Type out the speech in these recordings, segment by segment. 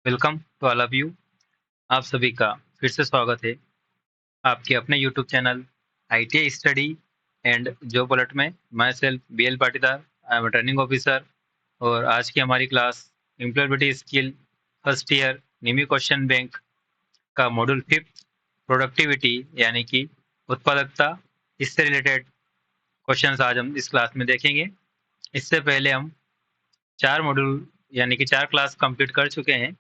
Welcome to all of you. आप सभी का फिर से स्वागत है आपके अपने YouTube channel ITI study and job alert में। मैं self BL Patidar, I am training officer. और आज की हमारी class employability skill first year NIMI question bank का मॉड्यूल 5 प्रोडक्टिविटी यानी कि उत्पादकता, इससे रिलेटेड क्वेश्चंस आज हम इस क्लास में देखेंगे। इससे पहले हम 4 मॉड्यूल यानी कि 4 क्लास कंप्लीट कर चुके हैं।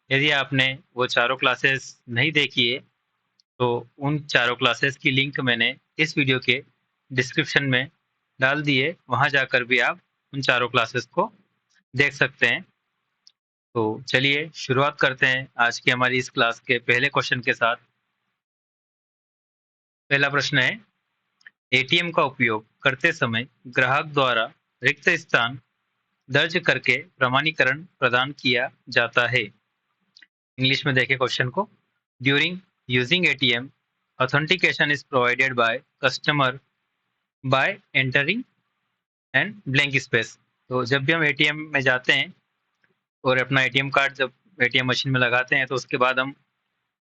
यदि आपने वो चारों क्लासेस नहीं देखी है तो उन चारों क्लासेस की लिंक मैंने इस वीडियो के डिस्क्रिप्शन में डाल दी है, वहां जाकर भी आप उन चारों क्लासेस को देख सकते हैं। तो चलिए शुरुआत करते हैं आज की हमारी इस क्लास के पहले क्वेश्चन के साथ। पहला प्रश्न है, एटीएम का उपयोग करते समय ग्राहक द्वारा रिक्त स्थान दर्ज करके प्रमाणीकरण प्रदान किया जाता है। इंग्लिश में देखें क्वेश्चन को। During using ATM, authentication is provided by customer bye entering and blank space. तो जब भी हम एटीएम में जाते हैं और अपना एटीएम कार्ड जब एटीएम मशीन में लगाते हैं तो उसके बाद हम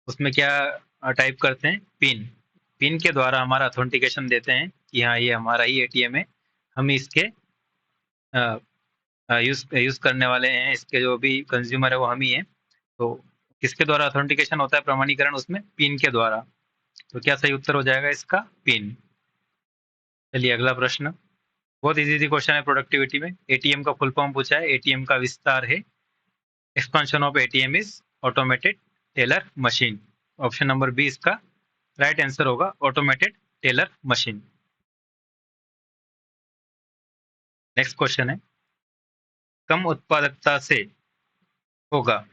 उसमें क्या टाइप करते हैं, पिन। पिन के द्वारा हमारा ऑथेंटिकेशन देते हैं कि हाँ ये हमारा ही एटीएम है, हम इसके यूज करने वाले हैं, इसके जो भी कंज्यूमर है वो हम ही हैं। तो किसके द्वारा ऑथेंटिकेशन होता है, प्रमाणीकरण, उसमें पिन के द्वारा। तो क्या सही उत्तर हो जाएगा इसका, पिन। चलिए अगला प्रश्न, बहुत इजी क्वेश्चन है प्रोडक्टिविटी में। एटीएम का फुल फॉर्म पूछा है, एटीएम का विस्तार है expansion of ATM is automated teller machine. Option number B इसका राइट आंसर होगा, automated teller machine. Next question है, कम उत्पादकता से होगा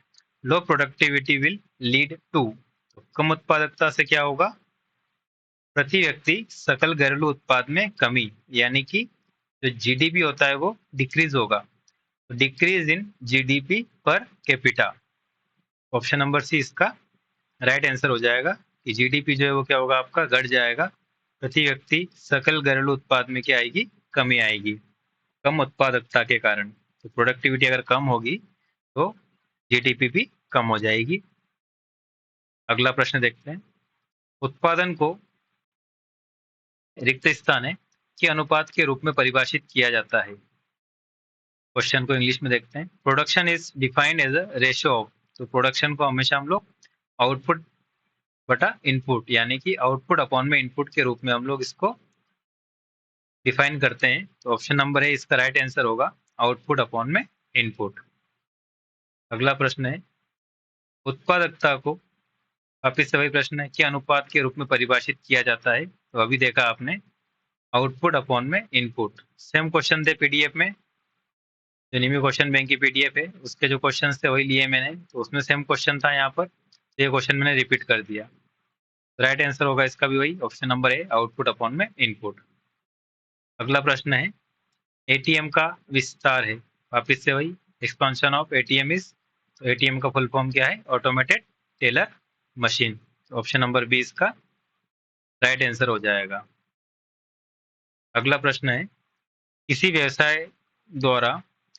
low productivity will lead to. कम उत्पादकता से क्या होगा, प्रति व्यक्ति सकल घरेलू उत्पाद में कमी, यानी कि जो जीडीपी होता है वो डिक्रीज होगा। Decrease in GDP per capita. Option number C इसका राइट आंसर हो जाएगा कि जीडीपी जो है वो क्या होगा, आपका घट जाएगा। प्रति व्यक्ति सकल घरेलू उत्पाद में क्या आएगी, कमी आएगी, कम उत्पादकता के कारण। तो प्रोडक्टिविटी अगर कम होगी तो जीडीपी भी कम हो जाएगी। अगला प्रश्न देखते हैं, उत्पादन को रिक्त स्थान है के अनुपात के रूप में परिभाषित किया जाता है। क्वेश्चन को इंग्लिश में देखते हैं। Production is defined as a ratio of. तो प्रोडक्शन को हमेशा हम लोग आउटपुट बटा इनपुट, यानी कि आउटपुट अपॉन में इनपुट के रूप में हम लोग इसको डिफाइन करते हैं। तो ऑप्शन नंबर है इसका राइट आंसर होगा, आउटपुट अपॉन में इनपुट। अगला प्रश्न है, उत्पादकता को वापिस से वही प्रश्न है कि अनुपात के रूप में परिभाषित किया जाता है। तो अभी देखा आपने आउटपुट अपॉन में इनपुट। सेम क्वेश्चन थे पीडीएफ में, जो निमी क्वेश्चन बैंक की पीडीएफ है उसके जो क्वेश्चन थे वही लिए मैंने, तो उसमें सेम क्वेश्चन था यहाँ पर, तो ये क्वेश्चन मैंने रिपीट कर दिया। राइट आंसर होगा इसका भी वही, ऑप्शन नंबर है, आउटपुट अपॉन में इनपुट। अगला प्रश्न है, एटीएम का विस्तार है, वापिस से वही, एक्सपांशन ऑफ एटीएम इज। तो एटीएम का फुल फॉर्म क्या है, automated teller machine. Option number B इसका राइट आंसर हो जाएगा। अगला प्रश्न है, किसी व्यवसाय द्वारा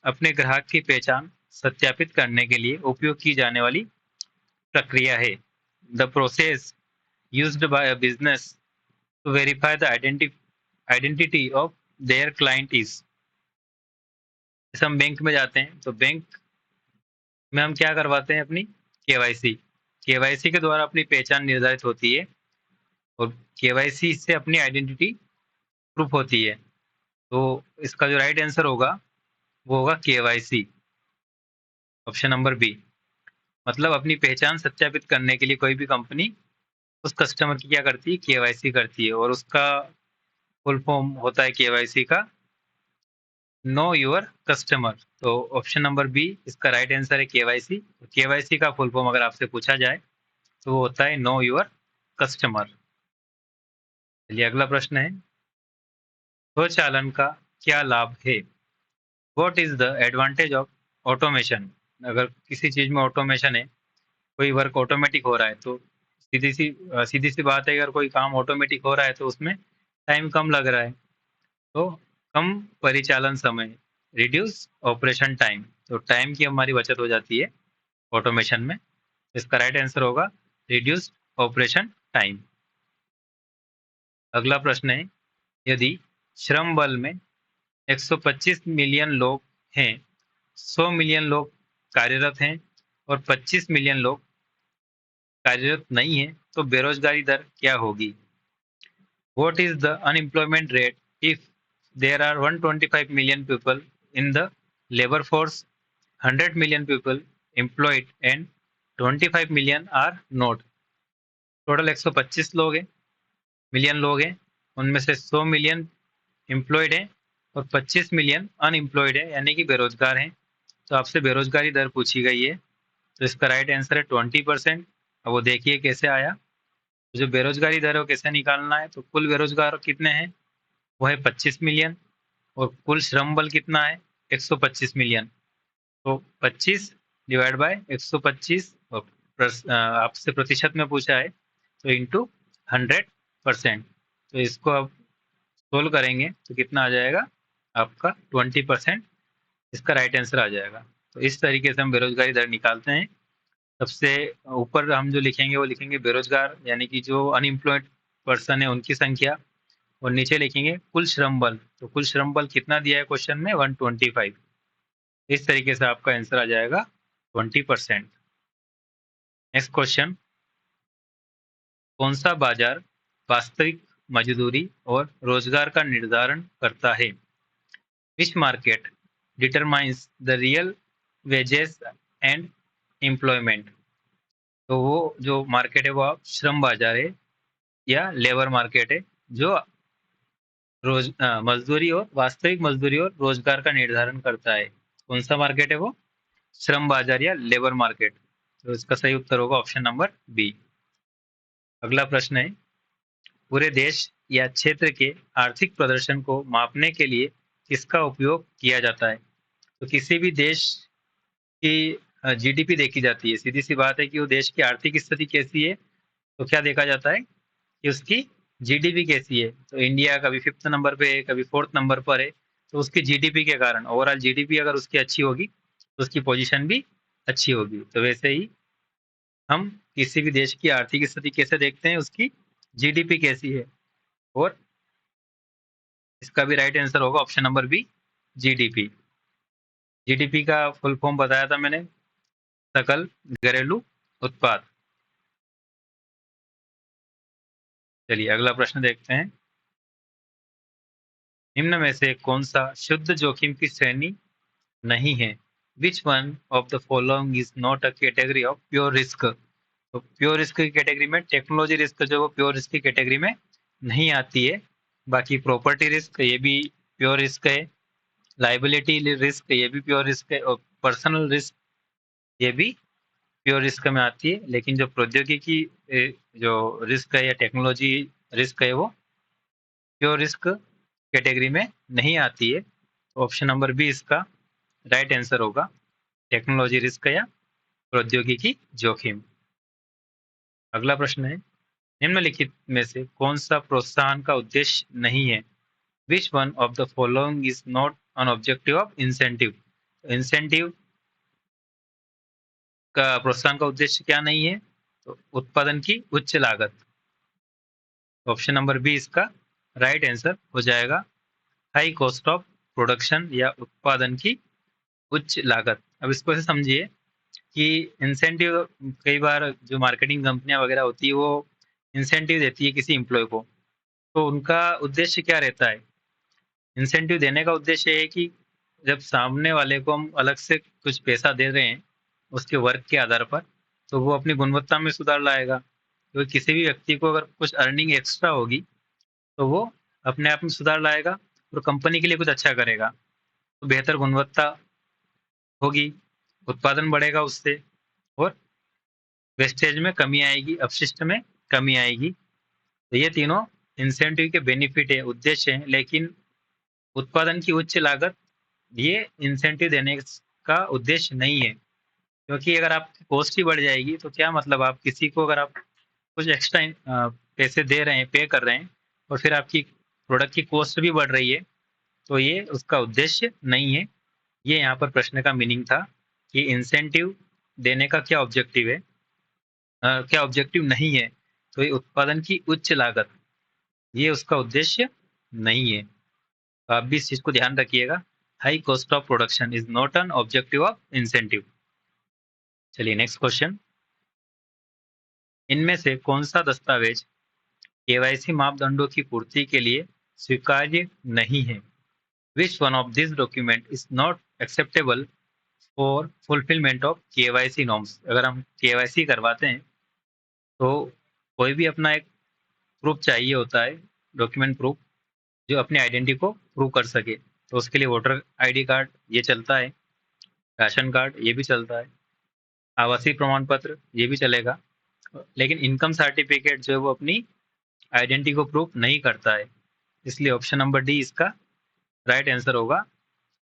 अपने ग्राहक की पहचान सत्यापित करने के लिए उपयोग की जाने वाली प्रक्रिया है। The process used by a business to verify the identity of their client is. जैसे हम बैंक में जाते हैं तो बैंक में हम क्या करवाते हैं, अपनी केवाईसी। केवाईसी के द्वारा अपनी पहचान निर्धारित होती है और केवाईसी से अपनी आइडेंटिटी प्रूफ होती है। तो इसका जो राइट आंसर होगा वो होगा केवाईसी, ऑप्शन नंबर बी। मतलब अपनी पहचान सत्यापित करने के लिए कोई भी कंपनी उस कस्टमर की क्या करती है, केवाईसी करती है, और उसका फुल फॉर्म होता है केवाईसी का नो योर कस्टमर। तो ऑप्शन नंबर बी इसका राइट आंसर है, केवाईसी। केवाईसी का फुल फॉर्म अगर आपसे पूछा जाए तो वो होता है नो योर कस्टमर। चलिए अगला प्रश्न है, स्वचालन का क्या लाभ है। What is the advantage of automation. अगर किसी चीज में ऑटोमेशन है, कोई वर्क ऑटोमेटिक हो रहा है, तो सीधी सी बात है, अगर कोई काम ऑटोमेटिक हो रहा है तो उसमें टाइम कम लग रहा है, तो कम परिचालन समय, रिड्यूस ऑपरेशन टाइम, तो टाइम की हमारी बचत हो जाती है। ऑटोमेशन में। इसका राइट आंसर होगा रिड्यूस ऑपरेशन टाइम। अगला प्रश्न है, यदि श्रम बल में 125 मिलियन लोग हैं, 100 मिलियन लोग कार्यरत हैं और 25 मिलियन लोग कार्यरत नहीं हैं, तो बेरोजगारी दर क्या होगी? What is the unemployment rate if there are 125 million people in the labor force, 100 million people employed and 25 million are not? Total 125 लोग हैं, मिलियन लोग हैं, उनमें से 100 मिलियन एम्प्लॉयड हैं और 25 मिलियन अनएम्प्लॉयड है, यानी कि बेरोजगार हैं। तो आपसे बेरोजगारी दर पूछी गई है, तो इसका राइट आंसर है 20%। अब वो देखिए कैसे आया। तो जो बेरोजगारी दर है वो कैसे निकालना है, तो कुल बेरोजगार कितने हैं, वो है 25 मिलियन और कुल श्रम बल कितना है 125 मिलियन। तो 25 डिवाइड बाय 125 और आपसे प्रतिशत में पूछा है तो इंटू 100%। तो इसको आप सोल्व करेंगे तो कितना आ जाएगा आपका 20%, इसका राइट आंसर आ जाएगा। तो इस तरीके से हम बेरोजगारी दर निकालते हैं। सबसे ऊपर हम जो लिखेंगे वो लिखेंगे बेरोजगार यानी कि जो अनएम्प्लॉयड पर्सन है उनकी संख्या, और नीचे लिखेंगे कुल श्रम बल। तो कुल श्रम बल कितना दिया है क्वेश्चन में 125। इस तरीके से आपका आंसर आ जाएगा 20%। नेक्स्ट क्वेश्चन, कौन सा बाजार वास्तविक मजदूरी और रोजगार का निर्धारण करता है? Which market determines the real wages and employment? तो वो जो मार्केट है वो श्रम बाजार है या लेबर मार्केट है जो मजदूरी और वास्तविक मजदूरी और रोजगार का निर्धारण करता है। कौन सा मार्केट है वो? श्रम बाजार या लेबर मार्केट। तो इसका सही उत्तर होगा ऑप्शन नंबर बी। अगला प्रश्न है, पूरे देश या क्षेत्र के आर्थिक प्रदर्शन को मापने के लिए किसका उपयोग किया जाता है? तो किसी भी देश की जीडीपी देखी जाती है, सीधी सी बात है कि वो देश की आर्थिक स्थिति कैसी है, तो क्या देखा जाता है कि उसकी जीडीपी कैसी है। तो इंडिया कभी 5th नंबर पे है, कभी 4th नंबर पर है, तो उसकी जीडीपी के कारण ओवरऑल जीडीपी अगर उसकी अच्छी होगी तो उसकी पोजीशन भी अच्छी होगी। तो वैसे ही हम किसी भी देश की आर्थिक स्थिति कैसे देखते हैं, उसकी जीडीपी कैसी है, और इसका भी राइट आंसर होगा option number B, GDP. GDP का फुल फॉर्म बताया था मैंने, सकल घरेलू उत्पाद। चलिए अगला प्रश्न देखते हैं, निम्न में से कौन सा शुद्ध जोखिम की श्रेणी नहीं है? Which one of the following is not a category of pure risk? तो प्योर रिस्क की कैटेगरी में टेक्नोलॉजी रिस्क जो वो प्योर रिस्क की कैटेगरी में नहीं आती है। बाकी प्रॉपर्टी रिस्क ये भी प्योर रिस्क है, लाइबिलिटी रिस्क ये भी प्योर रिस्क है, और पर्सनल रिस्क ये भी प्योर रिस्क में आती है। लेकिन जो प्रौद्योगिकी जो रिस्क है या टेक्नोलॉजी रिस्क है वो प्योर रिस्क कैटेगरी में नहीं आती है। ऑप्शन नंबर बी इसका राइट आंसर होगा, टेक्नोलॉजी रिस्क या प्रौद्योगिकी जोखिम। अगला प्रश्न है, निम्नलिखित में से कौन सा प्रोत्साहन का उद्देश्य नहीं है? Which one of the following is not an objective of incentive? Incentive का प्रोत्साहन का उद्देश्य क्या नहीं है? तो उत्पादन की उच्च लागत। ऑप्शन नंबर बी इसका राइट आंसर हो जाएगा, हाई कॉस्ट ऑफ प्रोडक्शन या उत्पादन की उच्च लागत। अब इसको ऐसे समझिए कि इंसेंटिव, कई बार जो मार्केटिंग कंपनियां वगैरह होती है वो इंसेंटिव देती है किसी एम्प्लॉय को, तो उनका उद्देश्य क्या रहता है? इंसेंटिव देने का उद्देश्य है कि जब सामने वाले को हम अलग से कुछ पैसा दे रहे हैं उसके वर्क के आधार पर, तो वो अपनी गुणवत्ता में सुधार लाएगा। तो किसी भी व्यक्ति को अगर कुछ अर्निंग एक्स्ट्रा होगी तो वो अपने आप में सुधार लाएगा और कंपनी के लिए कुछ अच्छा करेगा, तो बेहतर गुणवत्ता होगी, उत्पादन बढ़ेगा उससे, और वेस्टेज में कमी आएगी, अपशिष्ट में कमी आएगी। तो ये तीनों इंसेंटिव के बेनिफिट है, उद्देश्य है। लेकिन उत्पादन की उच्च लागत ये इंसेंटिव देने का उद्देश्य नहीं है, क्योंकि अगर आपकी कॉस्ट ही बढ़ जाएगी तो क्या मतलब, आप किसी को अगर आप कुछ एक्स्ट्रा पैसे दे रहे हैं, पे कर रहे हैं, और फिर आपकी प्रोडक्ट की कॉस्ट भी बढ़ रही है, तो ये उसका उद्देश्य नहीं है। ये यहाँ पर प्रश्न का मीनिंग था कि इंसेंटिव देने का क्या ऑब्जेक्टिव है, क्या ऑब्जेक्टिव नहीं है, तो ये उत्पादन की उच्च लागत, ये उसका उद्देश्य नहीं है। तो आप भी इस चीज को ध्यान रखिएगा। High cost of production is not an objective of incentive. चलिए नेक्स्ट क्वेश्चन। इनमें से कौन सा दस्तावेज केवाईसी मापदंडों की पूर्ति के लिए स्वीकार्य नहीं है? Which one of this document is not acceptable for fulfilment of KYC norms. अगर हम केवाईसी करवाते हैं तो कोई भी अपना एक प्रूफ चाहिए होता है, डॉक्यूमेंट प्रूफ, जो अपनी आइडेंटिटी को प्रूव कर सके। तो उसके लिए वोटर आईडी कार्ड ये चलता है, राशन कार्ड ये भी चलता है, आवासीय प्रमाण पत्र ये भी चलेगा। लेकिन इनकम सर्टिफिकेट जो है वो अपनी आइडेंटिटी को प्रूफ नहीं करता है। इसलिए ऑप्शन नंबर डी इसका राइट आंसर होगा,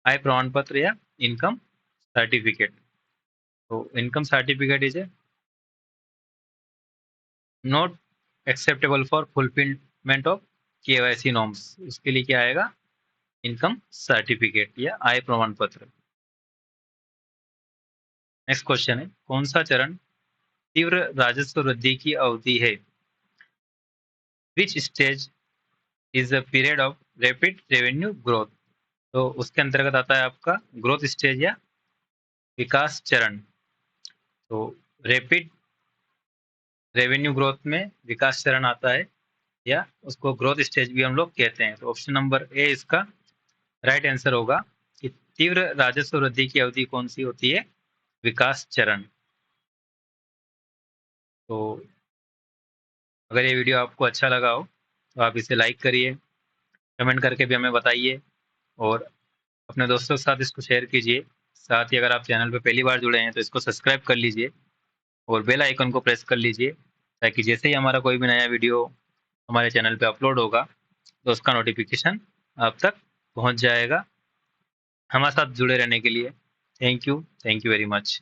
आय प्रमाण पत्र या इनकम सर्टिफिकेट। तो income certificate is not acceptable for fulfilment of KYC norms. इसके लिए क्या आएगा? इनकम सर्टिफिकेट या आय प्रमाण पत्र। नेक्स्ट क्वेश्चन है, कौन सा चरण तीव्र राजस्व वृद्धि की अवधि है? Which stage is a period of rapid revenue growth. तो उसके अंतर्गत आता है आपका ग्रोथ स्टेज या विकास चरण। तो रैपिड रेवेन्यू ग्रोथ में विकास चरण आता है, या उसको ग्रोथ स्टेज भी हम लोग कहते हैं। तो ऑप्शन नंबर ए इसका राइट आंसर होगा कि तीव्र राजस्व वृद्धि की अवधि कौन सी होती है? विकास चरण। तो अगर ये वीडियो आपको अच्छा लगा हो तो आप इसे लाइक करिए, कमेंट करके भी हमें बताइए, और अपने दोस्तों के साथ इसको शेयर कीजिए। साथ ही अगर आप चैनल पर पहली बार जुड़े हैं तो इसको सब्सक्राइब कर लीजिए और बेल आइकन को प्रेस कर लीजिए, ताकि जैसे ही हमारा कोई भी नया वीडियो हमारे चैनल पे अपलोड होगा तो उसका नोटिफिकेशन आप तक पहुंच जाएगा। हमारे साथ जुड़े रहने के लिए थैंक यू वेरी मच।